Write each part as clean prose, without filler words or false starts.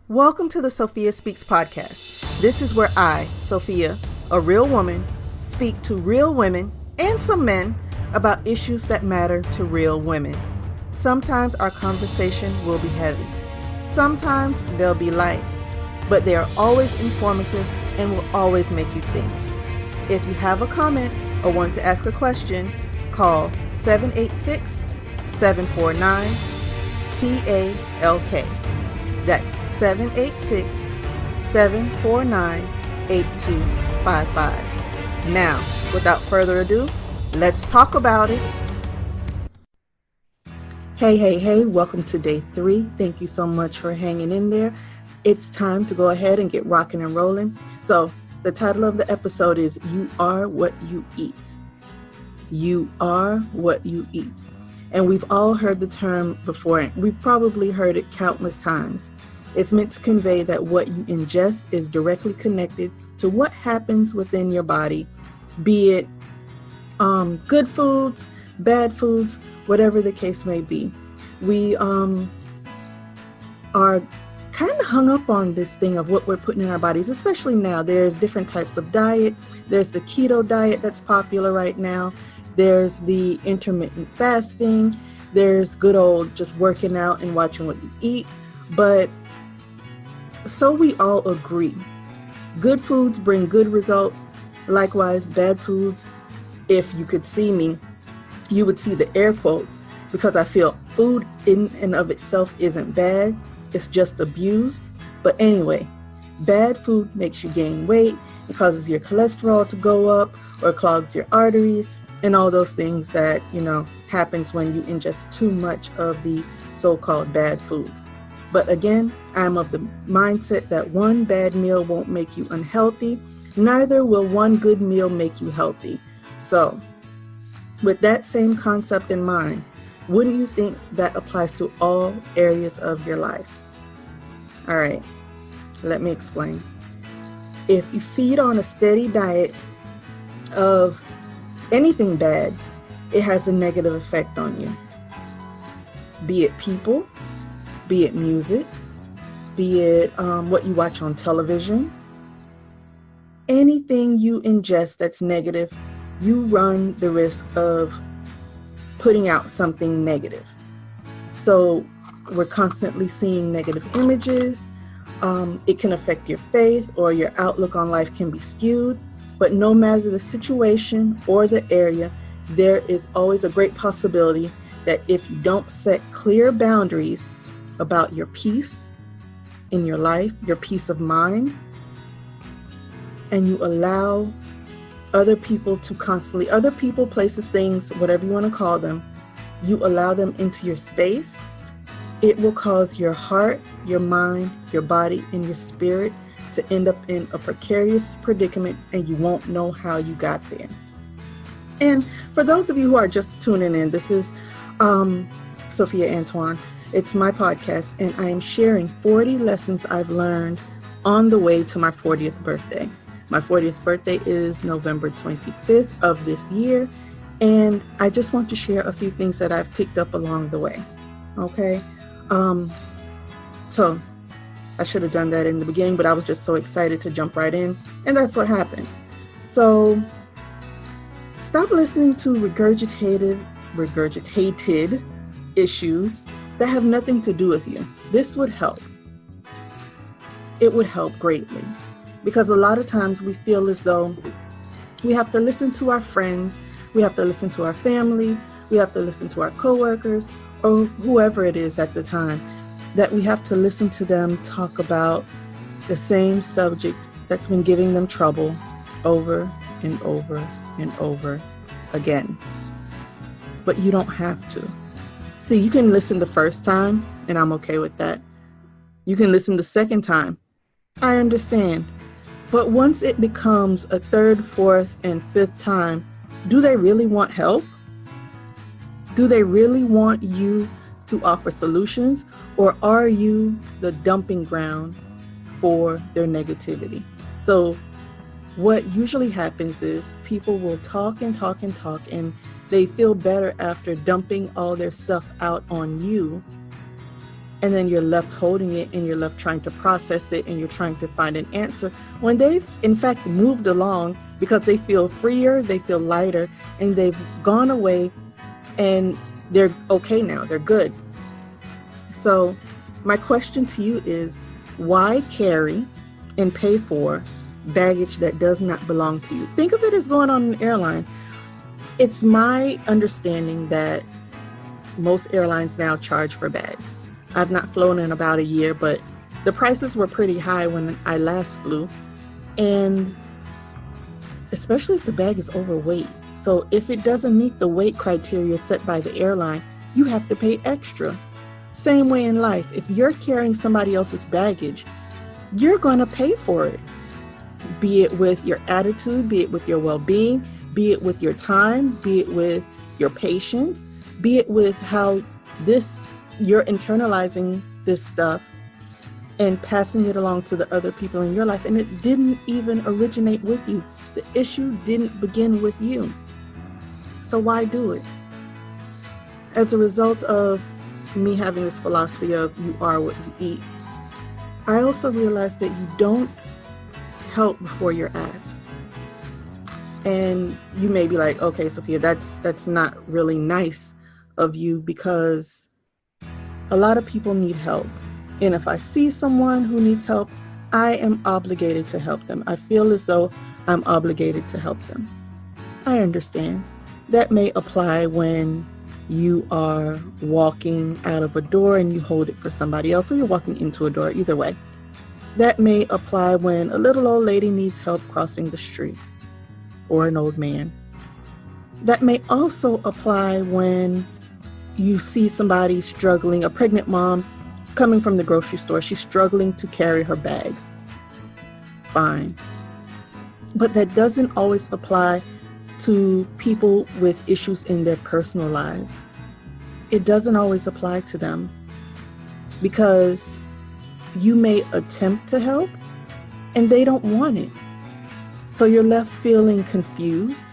Welcome to the Sophia Speaks podcast. This is where I, Sophia, a real woman, speak to real women and some men about issues that matter to real women. Sometimes our conversation will be heavy. Sometimes they'll be light, but they are always informative and will always make you think. If you have a comment or want to ask a question, call 786-749-TALK. That's 786-749-8255. Now, without further ado, let's talk about it. Hey, welcome to day 3. Thank you so much for hanging in there. It's time to go ahead and get rocking and rolling. So, the title of the episode is You Are What You Eat. You are what you eat. And we've all heard the term before, and we've probably heard it countless times. It's meant to convey that what you ingest is directly connected to what happens within your body, be it good foods, bad foods, whatever the case may be. We are kind of hung up on this thing of what we're putting in our bodies, especially now. There's different types of diet. There's the keto diet that's popular right now. There's the intermittent fasting. There's good old just working out and watching what you eat. But so we all agree, good foods bring good results. Likewise, bad foods, if you could see me, you would see the air quotes, because I feel food in and of itself isn't bad. It's just abused. But anyway, bad food makes you gain weight. It causes your cholesterol to go up or clogs your arteries and all those things that, happens when you ingest too much of the so-called bad foods. But again, I'm of the mindset that one bad meal won't make you unhealthy. Neither will one good meal make you healthy. So, with that same concept in mind, wouldn't you think that applies to all areas of your life? All right, let me explain. If you feed on a steady diet of anything bad, it has a negative effect on you. Be it people, be it music, be it what you watch on television. Anything you ingest that's negative, you run the risk of putting out something negative. So we're constantly seeing negative images. It can affect your faith, or your outlook on life can be skewed. But no matter the situation or the area, there is always a great possibility that if you don't set clear boundaries about your peace in your life, your peace of mind, and you allow other people, places, things, whatever you want to call them, you allow them into your space, it will cause your heart, your mind, your body, and your spirit to end up in a precarious predicament, and you won't know how you got there. And for those of you who are just tuning in, this is Sophia Antoine. It's my podcast, and I am sharing 40 lessons I've learned on the way to my 40th birthday. My 40th birthday is November 25th of this year, and I just want to share a few things that I've picked up along the way. Okay? So I should have done that in the beginning, but I was just so excited to jump right in, and that's what happened. So stop listening to regurgitated issues that have nothing to do with you. This would help. It would help greatly, because a lot of times we feel as though we have to listen to our friends, we have to listen to our family, we have to listen to our coworkers, or whoever it is at the time, that we have to listen to them talk about the same subject that's been giving them trouble over and over and over again. But you don't have to. See, you can listen the first time, and I'm okay with that. You can listen the second time. I understand. But once it becomes a third, fourth, and fifth time, do they really want help? Do they really want you to offer solutions, or are you the dumping ground for their negativity? So what usually happens is people will talk and talk and talk, and they feel better after dumping all their stuff out on you. and then you're left holding it and you're left trying to process it and you're trying to find an answer when they've in fact moved along because they feel freer, they feel lighter, and they've gone away and they're okay now, they're good. So my question to you is, why carry and pay for baggage that does not belong to you? Think of it as going on an airline. It's my understanding that most airlines now charge for bags. I've not flown in about a year, but the prices were pretty high when I last flew. And especially if the bag is overweight. So if it doesn't meet the weight criteria set by the airline, you have to pay extra. Same way in life. If you're carrying somebody else's baggage, you're going to pay for it. Be it with your attitude, be it with your well-being, be it with your time, be it with your patience, be it with how you're internalizing this stuff and passing it along to the other people in your life. And it didn't even originate with you. The issue didn't begin with you. So why do it? As a result of me having this philosophy of you are what you eat, I also realized that you don't help before you're asked. And you may be like, okay, Sophia, that's not really nice of you, because a lot of people need help. And if I see someone who needs help, I am obligated to help them. I feel as though I'm obligated to help them. I understand. That may apply when you are walking out of a door and you hold it for somebody else, or you're walking into a door, either way. That may apply when a little old lady needs help crossing the street, or an old man. That may also apply when you see somebody struggling, a pregnant mom coming from the grocery store. She's struggling to carry her bags. Fine. But that doesn't always apply to people with issues in their personal lives. It doesn't always apply to them, because you may attempt to help and they don't want it. So you're left feeling confused,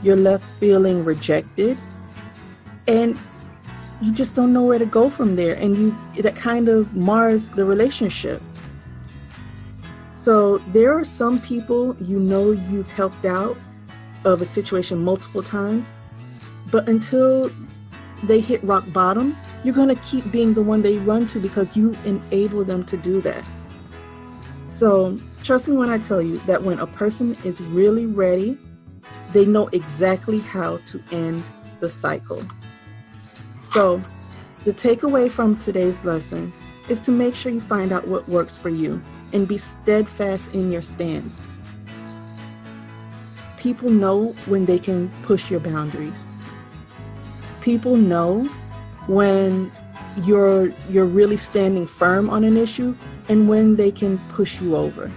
you're left feeling rejected, and you just don't know where to go from there. And that kind of mars the relationship. So there are some people you've helped out of a situation multiple times, but until they hit rock bottom, you're going to keep being the one they run to because you enable them to do that. So trust me when I tell you that when a person is really ready, they know exactly how to end the cycle. So the takeaway from today's lesson is to make sure you find out what works for you and be steadfast in your stance. People know when they can push your boundaries. People know when you're really standing firm on an issue and when they can push you over.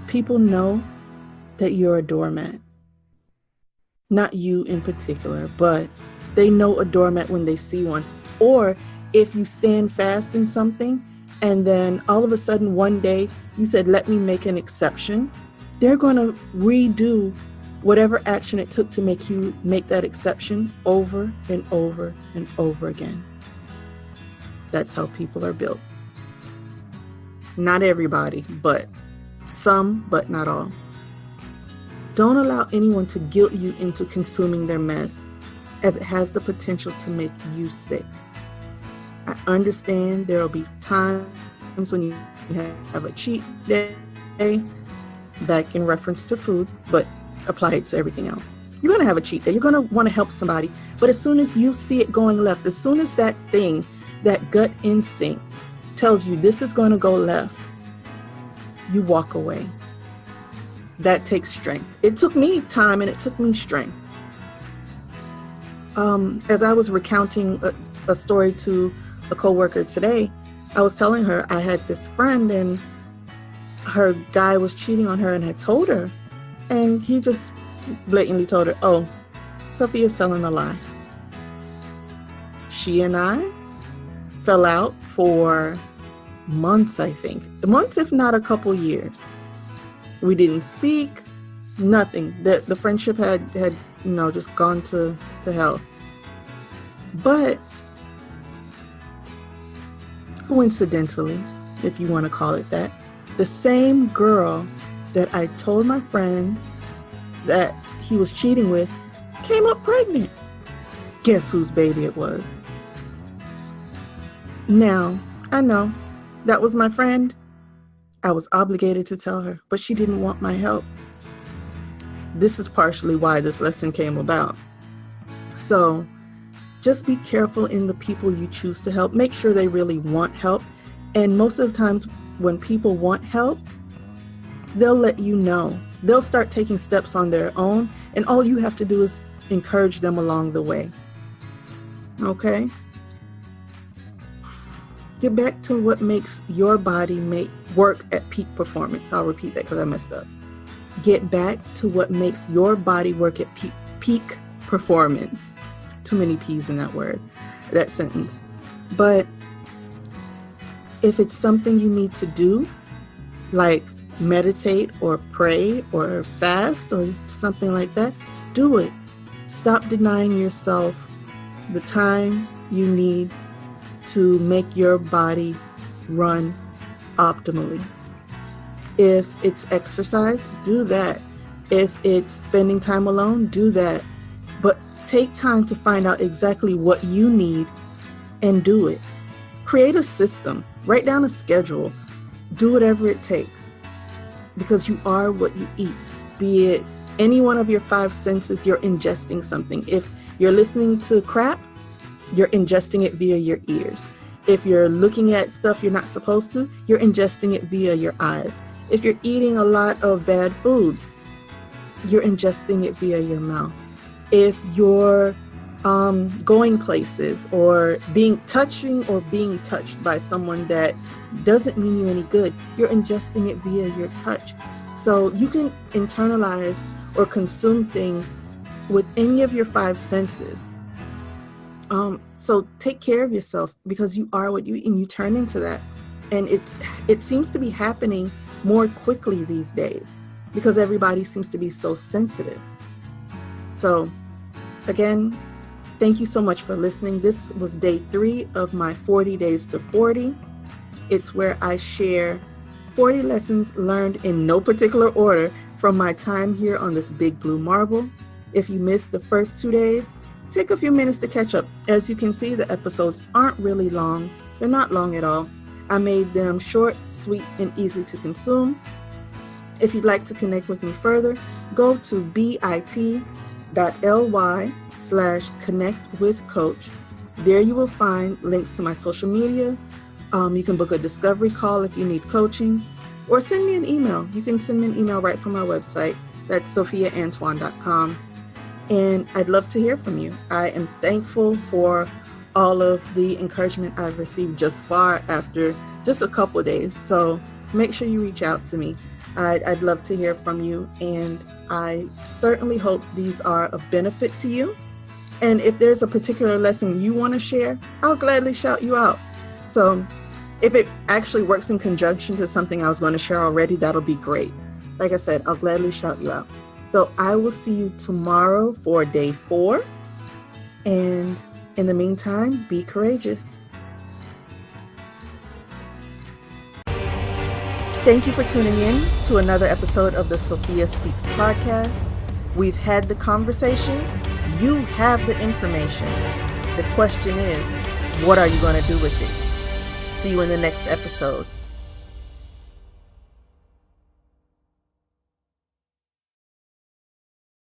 People know that you're a doormat. Not you in particular, but they know a doormat when they see one. Or if you stand fast in something and then all of a sudden one day you said, let me make an exception, they're going to redo whatever action it took to make you make that exception over and over and over again. That's how people are built. Not everybody, but some, but not all. Don't allow anyone to guilt you into consuming their mess, as it has the potential to make you sick. I understand there will be times when you have a cheat day, back in reference to food, but apply it to everything else. You're going to have a cheat day. You're going to want to help somebody. But as soon as you see it going left, as soon as that thing, that gut instinct tells you this is going to go left, you walk away. That takes strength. It took me time and it took me strength. As I was recounting a story to a coworker today, I was telling her I had this friend and her guy was cheating on her and had told her. And he just blatantly told her, oh, Sophia's telling a lie. She and I fell out for months, I think. Months, if not a couple years. We didn't speak, nothing. The friendship had just gone to hell. But coincidentally, if you want to call it that, the same girl that I told my friend that he was cheating with came up pregnant. Guess whose baby it was? Now, I know that was my friend. I was obligated to tell her, but she didn't want my help. This is partially why this lesson came about. So just be careful in the people you choose to help. Make sure they really want help. And most of the times when people want help, they'll let you know. They'll start taking steps on their own, and all you have to do is encourage them along the way. Okay? Get back to what makes your body work at peak performance. I'll repeat that because I messed up. Get back to what makes your body work at peak performance. Too many P's in that sentence. But if it's something you need to do, like meditate or pray or fast or something like that, do it. Stop denying yourself the time you need to make your body run optimally. If it's exercise, do that. If it's spending time alone, do that. But take time to find out exactly what you need and do it. Create a system. Write down a schedule. Do whatever it takes. Because you are what you eat. Be it any one of your 5 senses, you're ingesting something. If you're listening to crap, you're ingesting it via your ears. If you're looking at stuff you're not supposed to, you're ingesting it via your eyes. If you're eating a lot of bad foods, you're ingesting it via your mouth. If you're going places or being touched by someone that doesn't mean you any good, you're ingesting it via your touch. So you can internalize or consume things with any of your 5 senses. So take care of yourself, because you are what you eat and you turn into that. And it seems to be happening more quickly these days because everybody seems to be so sensitive. So again, thank you so much for listening. This was day 3 of my 40 Days to 40. It's where I share 40 lessons learned in no particular order from my time here on this big blue marble. If you missed the first 2 days, take a few minutes to catch up. As you can see, the episodes aren't really long. They're not long at all. I made them short, sweet, and easy to consume. If you'd like to connect with me further, go to bit.ly/connectwithcoach. There you will find links to my social media. You can book a discovery call if you need coaching, or send me an email. You can send me an email right from my website. That's sophiaantoine.com. And I'd love to hear from you. I am thankful for all of the encouragement I've received just far after just a couple of days. So make sure you reach out to me. I'd love to hear from you, and I certainly hope these are of benefit to you. And if there's a particular lesson you want to share, I'll gladly shout you out. So if it actually works in conjunction to something I was going to share already, that'll be great. Like I said, I'll gladly shout you out. So I will see you tomorrow for day 4. And in the meantime, be courageous. Thank you for tuning in to another episode of the Sophia Speaks podcast. We've had the conversation. You have the information. The question is, what are you going to do with it? See you in the next episode.